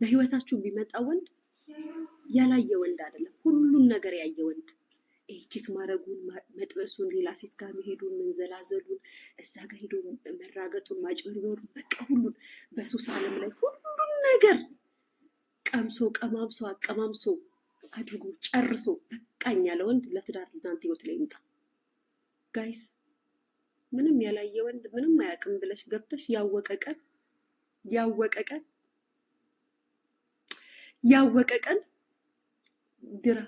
በህይወታችሁ ቢመጣ ወንድ ያላየ ወንድ አይደለም፣ ሁሉን ነገር ያየ ወንድ። ቺት ማረጉን፣ መጥበሱን፣ ሌላ ሴት ጋር መሄዱን፣ መንዘላዘሉን፣ እዛ ጋር ሄዶ መራገጡን፣ ማጭበርበሩን፣ በቃ ሁሉን በሱስ ዓለም ላይ ሁሉን ነገር ቀምሶ ቀማምሶ አቀማምሶ አድርጎ ጨርሶ በቃኝ ያለ ወንድ ለትዳር እናንተ ህይወት ላይ ይምጣ። ጋይስ ምንም ያላየ ወንድ ምንም አያውቅም ብለሽ ገብተሽ ያወቀ ቀን ግራ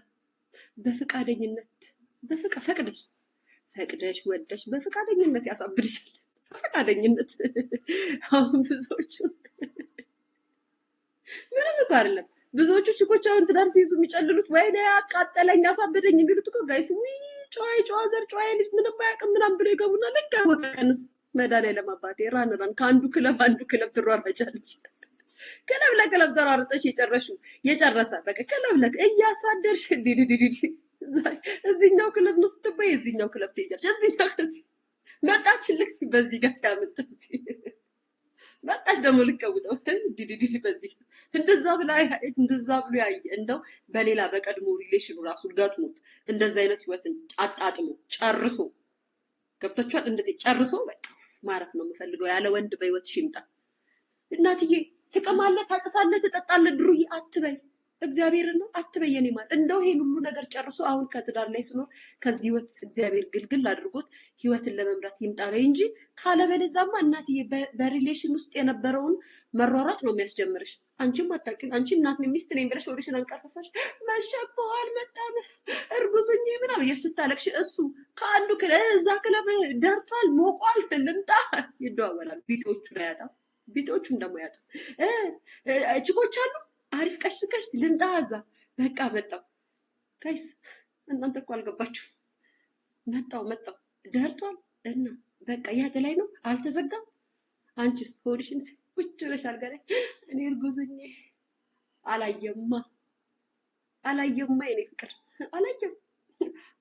በፍቃደኝነት ፈቅደሽ ወደሽ በፍቃደኝነት ያሳብድሻል። በፍቃደኝነት አሁን ብዙዎቹ ምንም እኮ አይደለም። ብዙዎቹ ችኮች አሁን ትዳር ሲይዙ የሚጨልሉት ወይኔ አቃጠለኝ አሳበደኝ የሚሉት እኮ ጋይስ ጨዋ ዘር ጨዋ ልጅ ምንም አያውቅም ምናምን ብሎ ይገቡና ልክ ያወቀ ቀንስ መድኃኒዓለም አባቴ ራን ከአንዱ ክለብ አንዱ ክለብ ትሯረጫለች። ክለብ ለክለብ ተሯርጠሽ የጨረሰ በቃ ክለብ እያሳደርሽ እዚህኛው ክለብ ነው ስትባይ እዚህኛው ክለብ ትሄጃለሽ። እዚህኛው ከዚህ መጣችልክ በዚህ ጋር ሲያመጣ መጣች ደግሞ ልቀውጠው በዚህ እንደዛ ብሎ ያየ እንደው በሌላ በቀድሞ ሪሌሽኑ ራሱ ገጥሞት እንደዛ አይነት ህይወትን አጣጥሞ ጨርሶ ገብቶቿል። እንደዚህ ጨርሶ በቃ ማረፍ ነው የምፈልገው ያለ ወንድ በህይወትሽ ይምጣ። እናትዬ ትቅማለህ፣ ታቅሳለህ፣ ትጠጣለህ፣ ድሩዬ አትበይ። እግዚአብሔርን አትበይ። የኔ ማለት እንደው ይሄን ሁሉ ነገር ጨርሶ አሁን ከትዳር ላይ ስኖር ከዚህ ህይወት እግዚአብሔር ግልግል አድርጎት ህይወትን ለመምራት ይምጣ በይ እንጂ ካለበለዚያማ እናትዬ በሪሌሽን ውስጥ የነበረውን መሯሯጥ ነው የሚያስጀምርሽ። አንቺም አታውቂም። አንቺ እናት ሚስት ነኝ ብለሽ ወዲሽን አንቀርፈፋሽ መሸኮ አልመጣም እርጉዝኝ ምናምን እያልሽ ስታለቅሽ እሱ ከአንዱ እዛ ክለብ ደርቷል ሞቋል ልምጣ ይደዋወላል። ቢጤዎቹን ደግሞ ያጣ ችኮች አሉ አሪፍ ቀሽ ልምጣ እዛ በቃ መጣው። ጋይስ እናንተ እኮ አልገባችሁ። መጣው ደርቷል እና በቃ ያተ ላይ ነው አልተዘጋም። አንቺስ ሆድሽን ቁጭ ብለሽ አልጋ ላይ እኔ እርጉዝኝ አላየማ የኔ ፍቅር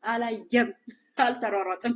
አላየም አልተሯሯጥም።